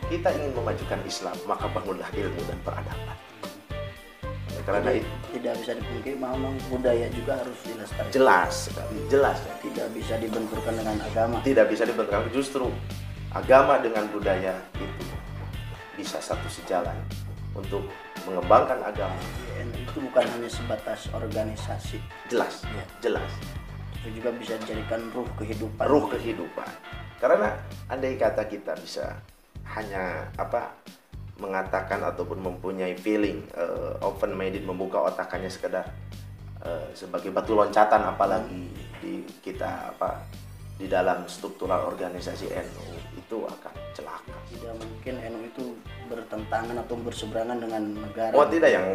kita ingin memajukan Islam, maka bangunlah ilmu dan peradaban. Karena Jadi, tidak bisa dipungkiri bahwa budaya juga harus dilestarikan. jelas sekali, jelas ya. Tidak bisa dibenturkan dengan agama. Tidak bisa dibenturkan, justru agama dengan budaya itu bisa satu sejalan untuk mengembangkan agama. Itu bukan hanya sebatas organisasi, Jelas, Ya. jelas. itu juga bisa dijadikan ruh kehidupan. Ruh kehidupan. Karena andai kata kita bisa hanya mengatakan ataupun mempunyai feeling open-minded, membuka otakannya sekedar sebagai batu loncatan, apalagi di kita di dalam struktural organisasi NU, itu akan celaka. Tidak mungkin NU itu bertentangan atau berseberangan dengan negara. Oh tidak, yang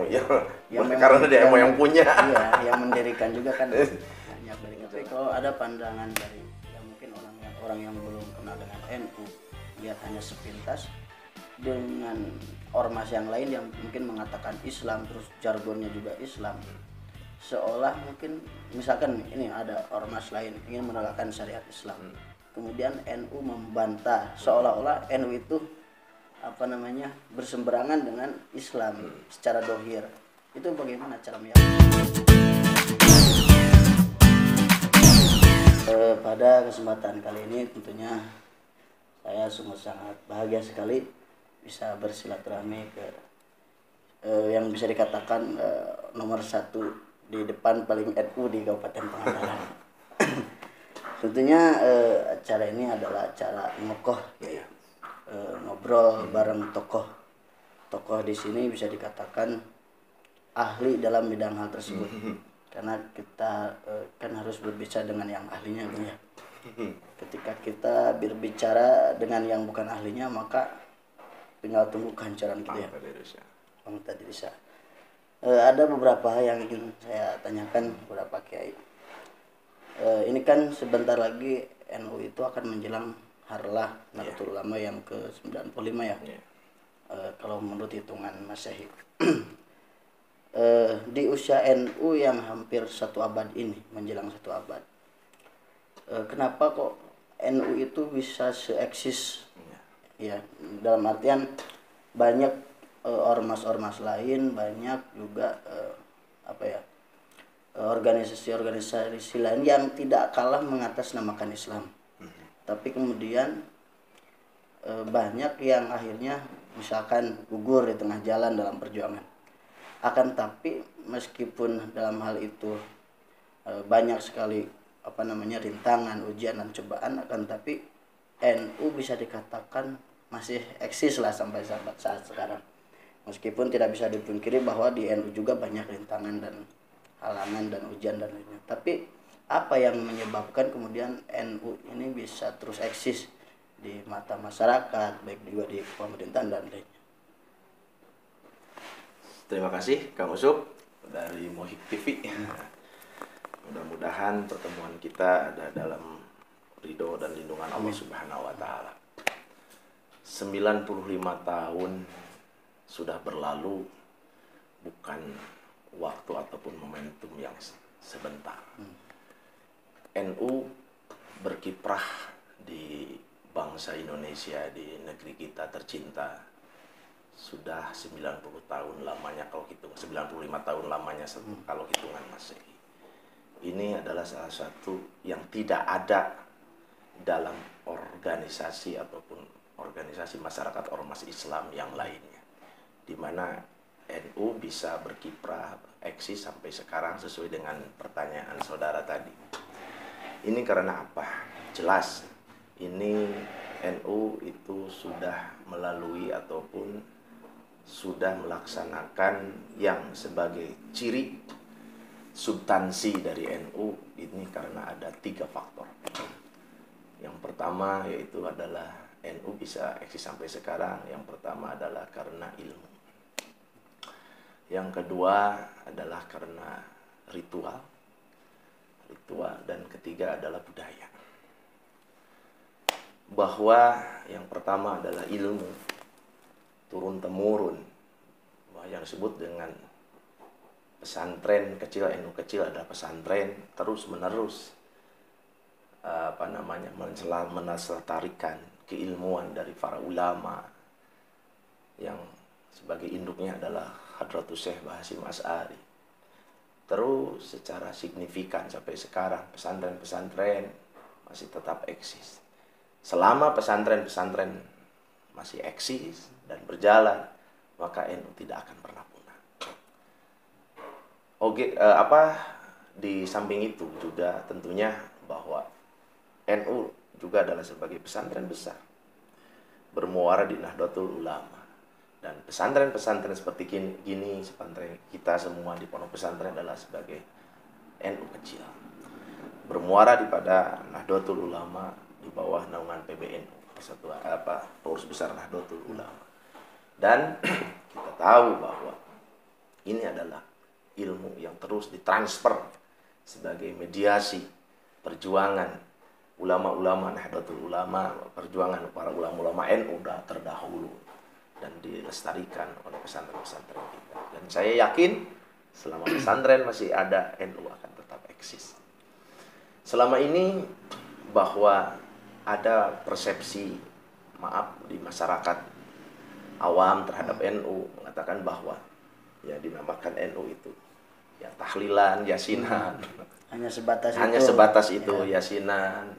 karena dia yang- yang punya. Iya, yang mendirikan juga kan banyak dari. Tapi kalau ada pandangan dari yang mungkin orang yang belum kenal dengan NU, lihat hanya sepintas dengan ormas yang lain yang mungkin mengatakan Islam, terus jargonnya juga Islam, seolah mungkin misalkan ini ada ormas lain ingin menegakkan syariat Islam, kemudian NU membantah seolah-olah NU itu berseberangan dengan Islam secara dohir. Itu bagaimana cara pada kesempatan kali ini tentunya saya sungguh sangat bahagia sekali bisa bersilaturahmi ke yang bisa dikatakan nomor satu di depan paling NU di Kabupaten Pangandaran. Tentunya acara ini adalah acara ngokoh, ya. Ngobrol bareng tokoh di sini bisa dikatakan ahli dalam bidang hal tersebut, karena kita kan harus berbicara dengan yang ahlinya, ya. Ketika kita berbicara dengan yang bukan ahlinya, maka tinggal tunggu kehancuran kita, ya. Bang tadi bisa. Ada beberapa hal yang ingin saya tanyakan beberapa kiai. Ini kan sebentar lagi NU itu akan menjelang Harlah Nahdlatul Ulama yang ke-95, ya. Kalau menurut hitungan Masehi. Di usia NU yang hampir satu abad ini, menjelang satu abad, kenapa kok NU itu bisa seeksis, ya, dalam artian banyak ormas-ormas lain, banyak juga organisasi-organisasi lain yang tidak kalah mengatasnamakan Islam, tapi kemudian banyak yang akhirnya misalkan gugur di tengah jalan dalam perjuangan. Akan tapi meskipun dalam hal itu banyak sekali rintangan, ujian dan cobaan, akan tapi NU bisa dikatakan masih eksis lah sampai saat sekarang. Meskipun tidak bisa dipungkiri bahwa di NU juga banyak rintangan dan halangan dan ujian dan lainnya. Tapi apa yang menyebabkan kemudian NU ini bisa terus eksis di mata masyarakat, baik juga di pemerintahan dan lainnya? Terima kasih Kang Usup dari Mohik TV. Mudah-mudahan pertemuan kita ada dalam ridho dan lindungan Allah Subhanahu wa Ta'ala. 95 tahun sudah berlalu, bukan waktu ataupun momentum yang sebentar. NU berkiprah di bangsa Indonesia, di negeri kita tercinta, sudah 90 tahun lamanya kalau hitung, 95 tahun lamanya kalau hitungan Masehi. Ini adalah salah satu yang tidak ada dalam organisasi ataupun organisasi masyarakat ormas Islam yang lainnya, di mana NU bisa berkiprah eksis sampai sekarang sesuai dengan pertanyaan saudara tadi. Ini karena apa? Jelas, ini NU itu sudah melalui ataupun sudah melaksanakan yang sebagai ciri substansi dari NU ini karena ada 3 faktor. Yang pertama yaitu adalah NU bisa eksis sampai sekarang. Yang pertama adalah karena ilmu. Yang kedua adalah karena ritual, dan ketiga adalah budaya. Bahwa yang pertama adalah ilmu turun temurun, yang disebut dengan pesantren kecil, NU kecil adalah pesantren terus menerus melestarikan keilmuan dari para ulama, yang sebagai induknya adalah Hadratus Syekh Bahasim As'ari. Terus secara signifikan sampai sekarang pesantren-pesantren masih tetap eksis. Selama pesantren-pesantren masih eksis dan berjalan, maka NU tidak akan pernah punah. Oke, di samping itu juga tentunya bahwa NU juga adalah sebagai pesantren besar, bermuara di Nahdlatul Ulama. Dan pesantren-pesantren seperti gini, pesantren kita semua di pondok pesantren adalah sebagai NU kecil, bermuara di pada Nahdlatul Ulama di bawah naungan PBNU, Pengurus Besar Nahdlatul Ulama. Dan kita tahu bahwa ini adalah ilmu yang terus ditransfer sebagai mediasi perjuangan ulama-ulama Nahdlatul Ulama, perjuangan para ulama-ulama NU terdahulu, dan dilestarikan oleh pesantren-pesantren kita. Dan saya yakin selama pesantren masih ada, NU akan tetap eksis. Selama ini bahwa ada persepsi di masyarakat awam terhadap NU, mengatakan bahwa ya dinamakan NU itu ya tahlilan, yasinan, hanya sebatas itu ya. Yasinan,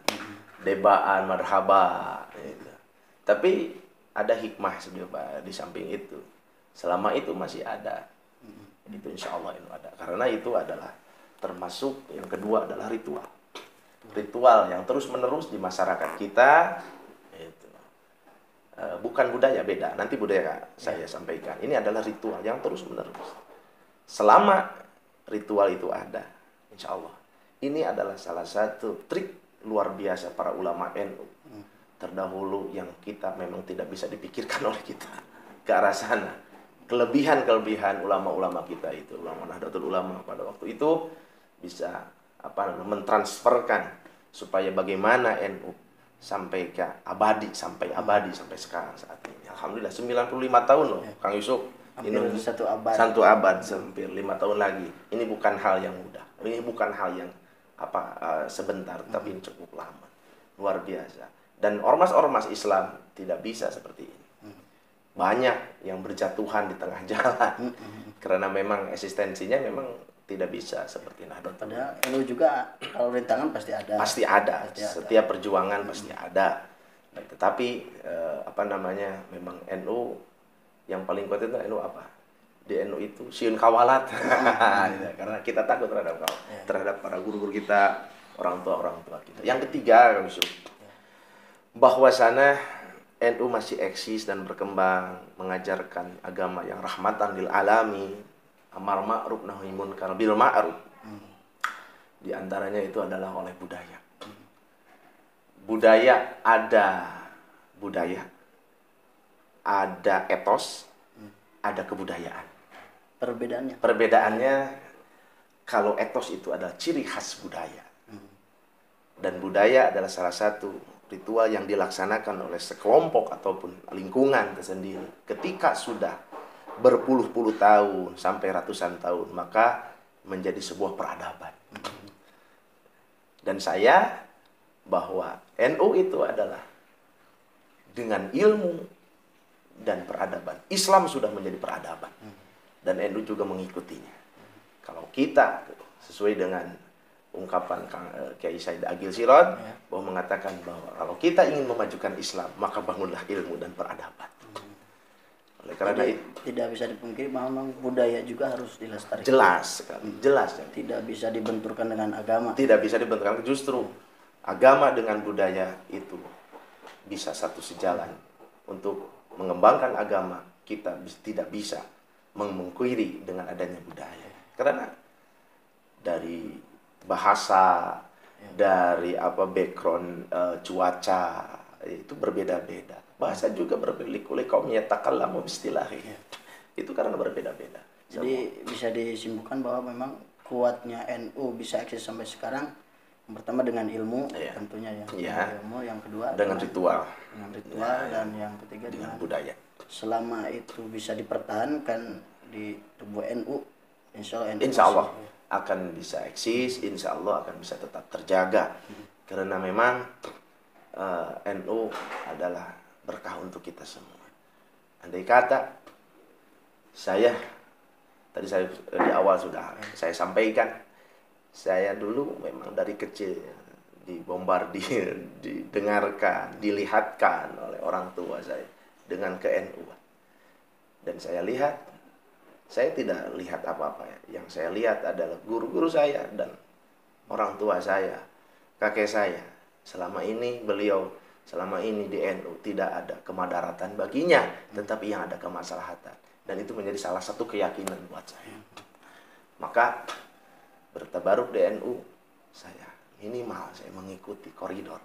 debaan, marhaba gitu. Tapi ada hikmah sebenarnya di samping itu. Selama itu masih ada, itu insya Allah itu ada. Karena itu adalah termasuk yang kedua adalah ritual yang terus menerus di masyarakat kita. Itu. Bukan budaya, beda. Nanti budaya saya sampaikan. Ini adalah ritual yang terus menerus. Selama ritual itu ada, insya Allah ini adalah salah satu trik luar biasa para ulama NU terdahulu yang kita memang tidak bisa dipikirkan oleh kita ke arah sana. Kelebihan ulama-ulama kita itu, ulama Nahdlatul Ulama pada waktu itu bisa mentransferkan supaya bagaimana NU sampai abadi sampai sekarang saat ini. Alhamdulillah 95 tahun loh, Kang Yusuf. Hampir satu abad. Satu abad, hampir 5 tahun lagi. Ini bukan hal yang mudah. Ini bukan hal yang sebentar, tapi ini cukup lama. Luar biasa. Dan ormas-ormas Islam tidak bisa seperti ini. Banyak yang berjatuhan di tengah jalan. Karena memang eksistensinya memang tidak bisa seperti Nahdlatul Ulama. Padahal NU juga kalau rintangan pasti ada. Pasti ada. Setiap perjuangan pasti ada. Nah, tetapi memang NU yang paling kuat itu NU apa? Di NU itu siun kawalat. Karena kita takut terhadap para guru-guru kita, orang tua kita. Yang ketiga, Kang Yusuf, bahwasana NU masih eksis dan berkembang, mengajarkan agama yang rahmatan lil alamin, amar ma'ruf nahi munkar bil ma'ruf. Di antaranya itu adalah oleh budaya. Ada etos, ada kebudayaan. Perbedaannya kalau etos itu adalah ciri khas budaya. Dan budaya adalah salah satu ritual yang dilaksanakan oleh sekelompok ataupun lingkungan tersendiri. Ketika sudah berpuluh-puluh tahun sampai ratusan tahun, maka menjadi sebuah peradaban. Dan saya bahwa NU itu adalah dengan ilmu dan peradaban. Islam sudah menjadi peradaban. Dan NU juga mengikutinya. Kalau kita sesuai dengan ungkapan Kiai Said Agil Sirot bahwa mengatakan bahwa kalau kita ingin memajukan Islam, maka bangunlah ilmu dan peradaban. Oleh karena itu tidak bisa dipungkiri memang budaya juga harus dilestarikan. Jelas sekali, jelas. Tidak bisa dibenturkan dengan agama. Tidak bisa dibenturkan, justru agama dengan budaya itu bisa satu sejalan. Untuk mengembangkan agama, kita tidak bisa memungkiri dengan adanya budaya. Karena dari bahasa, dari background cuaca itu berbeda-beda. Bahasa juga berbeda. Kaum yatakallamu biistilahi. Itu karena berbeda-beda. Jadi bisa disimpulkan bahwa memang kuatnya NU bisa eksis sampai sekarang. Yang pertama dengan ilmu, tentunya ilmu. Yang kedua dengan ritual. Dan yang ketiga dengan budaya. Selama itu bisa dipertahankan di tubuh NU, insya Allah akan bisa eksis, insya Allah akan bisa tetap terjaga. Karena memang NU adalah berkah untuk kita semua. Andai kata saya, tadi saya di awal sudah saya sampaikan, saya dulu memang dari kecil dibombardir, didengarkan, dilihatkan oleh orang tua saya dengan ke-NU. Dan saya lihat, saya tidak lihat apa-apa ya. Yang saya lihat adalah guru-guru saya dan orang tua saya, kakek saya. Selama ini di NU tidak ada kemadaratan baginya, tetapi yang ada kemaslahatan. Dan itu menjadi salah satu keyakinan buat saya. Maka bertabaruk di NU, saya minimal saya mengikuti koridor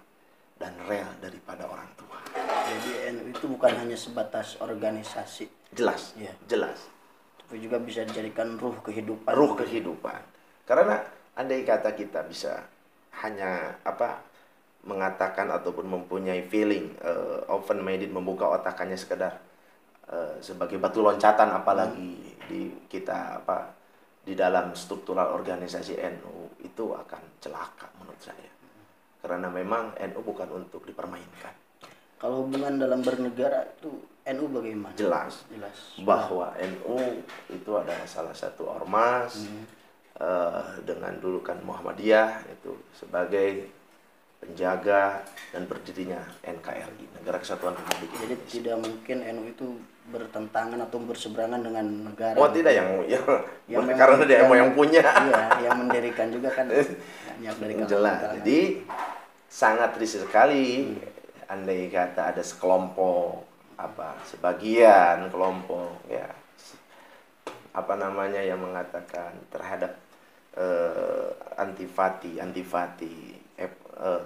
dan rel daripada orang tua. Jadi NU itu bukan hanya sebatas organisasi. Jelas, ya. Jelas. Tapi juga bisa dijadikan ruh kehidupan. Ruh kehidupan. Karena andai kata kita bisa hanya mengatakan ataupun mempunyai feeling open-minded, membuka otakannya sekedar sebagai batu loncatan, apalagi di dalam struktural organisasi NU, itu akan celaka menurut saya. Karena memang NU bukan untuk dipermainkan. Kalau hubungan dalam bernegara itu NU bagaimana? Jelas. Bahwa NU itu adalah salah satu ormas dengan julukan Muhammadiyah, itu sebagai penjaga dan berdirinya NKRI, Negara Kesatuan Republik Indonesia. Jadi tidak mungkin NU itu bertentangan atau berseberangan dengan negara. Oh tidak, yang karena dia yang punya. Iya, yang mendirikan juga kan banyak dari kalangan. Jelas. Jadi sangat risih sekali andai kata ada sekelompok sebagian kelompok yang mengatakan terhadap antipati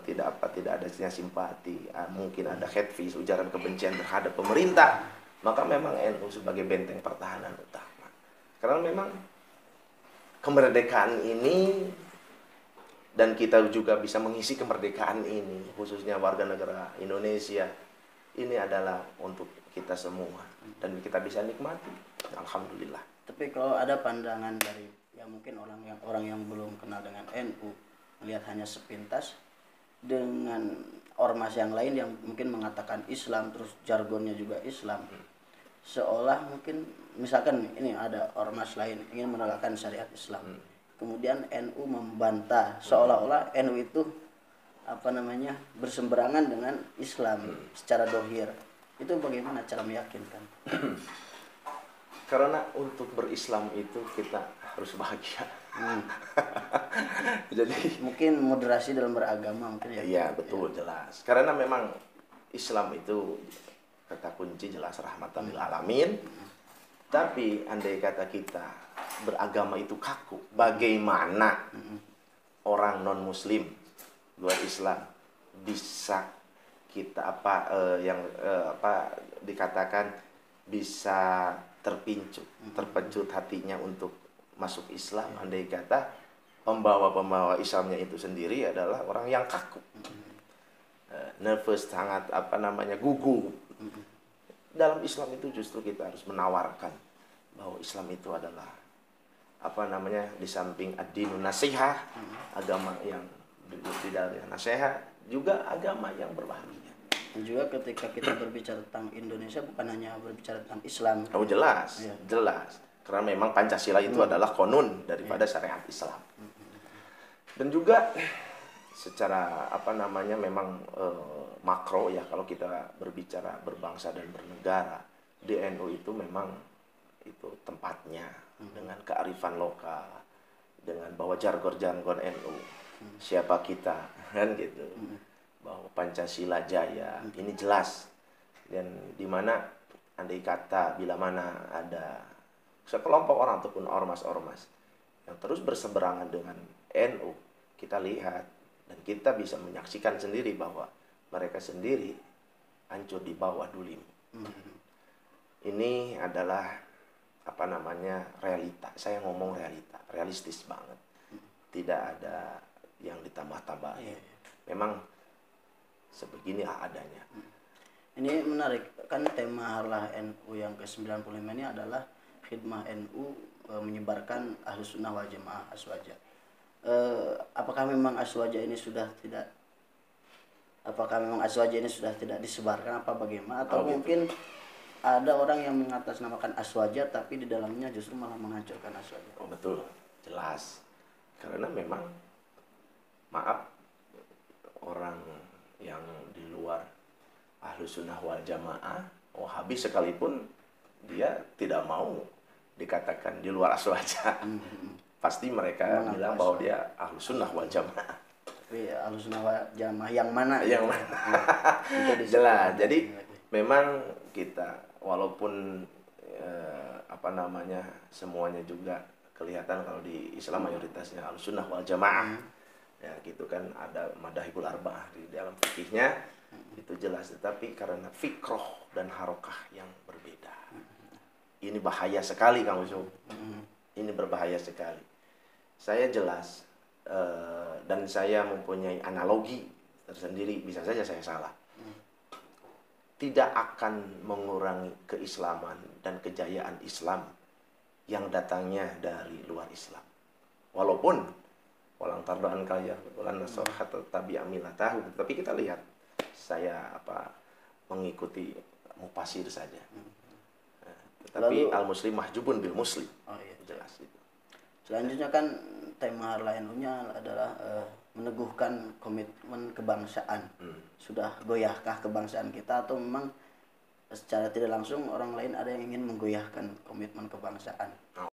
tidak adanya simpati, mungkin ada hatefis, ujaran kebencian terhadap pemerintah, maka memang NU sebagai benteng pertahanan utama. Karena memang kemerdekaan ini, dan kita juga bisa mengisi kemerdekaan ini, khususnya warga negara Indonesia, ini adalah untuk kita semua dan kita bisa nikmati. Alhamdulillah. Tapi kalau ada pandangan dari mungkin orang yang belum kenal dengan NU, melihat hanya sepintas dengan ormas yang lain yang mungkin mengatakan Islam, terus jargonnya juga Islam, seolah mungkin misalkan ini ada ormas lain ingin menegakkan syariat Islam, kemudian NU membantah seolah-olah NU itu berseberangan dengan Islam secara dohir. Itu bagaimana cara meyakinkan? Karena untuk berislam itu kita harus bahagia. Jadi mungkin moderasi dalam beragama mungkin ya. Iya, betul, jelas. Karena memang Islam itu kata kunci jelas rahmatan lil alamin. Tapi andai kata kita beragama itu kaku, bagaimana orang non muslim luar Islam bisa kita dikatakan bisa terpecut hatinya untuk masuk Islam, andai kata pembawa Islamnya itu sendiri adalah orang yang kaku, nervous, sangat gugup. Dalam Islam itu justru kita harus menawarkan bahwa Islam itu adalah di samping ad-dinun nasihah, agama yang di dalamnya nasihat, juga agama yang berbahagia. Dan juga ketika kita berbicara tentang Indonesia bukan hanya berbicara tentang Islam. Oh jelas, jelas. Karena memang Pancasila itu adalah konun daripada syariat Islam. Dan juga secara memang makro ya, kalau kita berbicara berbangsa dan bernegara, di NU itu memang itu tempatnya dengan kearifan lokal, dengan bawa jargon NU, siapa kita kan gitu, bahwa Pancasila jaya, ini jelas. Dan dimana andai kata bila mana ada sekelompok orang ataupun ormas-ormas yang terus berseberangan dengan NU, kita lihat dan kita bisa menyaksikan sendiri bahwa mereka sendiri hancur di bawah dulim. Ini adalah realita. Saya ngomong realita, realistis banget. Tidak ada yang ditambah-tambahin. Memang sebeginilah adanya. Ini menarik, kan tema Harlah NU yang ke-95 ini adalah khidmah NU menyebarkan Ahlus Sunnah wal Jamaah Aswaja. Apakah memang Aswaja ini sudah tidak disebarkan apa bagaimana, atau mungkin ada orang yang mengatasnamakan aswaja tapi di dalamnya justru malah menghancurkan aswaja. Oh, betul, jelas. Karena memang, maaf, orang yang di luar Ahlus Sunnah wal Jamaah, Wahabi sekalipun, dia tidak mau dikatakan di luar aswaja. Pasti mereka bilang bahwa dia Ahlus Sunnah wal Jamaah. Tapi Ahlus Sunnah wal Jamaah yang mana? Yang mana? Jelas. Jadi memang kita walaupun semuanya juga kelihatan kalau di Islam mayoritasnya Ahlus Sunnah wal Jamaah. Ya gitu kan, ada madahibul arba'ah di dalam fikihnya, itu jelas. Tetapi karena fikroh dan harokah yang berbeda, ini bahaya sekali Kang Yusuf. Ini berbahaya sekali. Saya jelas, dan saya mempunyai analogi tersendiri, bisa saja saya salah, tidak akan mengurangi keislaman dan kejayaan Islam yang datangnya dari luar Islam. Walaupun walang tardoan kaya walan nasohat tabi amilah tahu, tapi kita lihat, saya mengikuti mufasir saja. Tapi al muslim mahjubun bil muslim. Oh iya, jelas itu. Selanjutnya kan tema lainnya adalah meneguhkan komitmen kebangsaan. Sudah goyahkah kebangsaan kita, atau memang secara tidak langsung orang lain ada yang ingin menggoyahkan komitmen kebangsaan?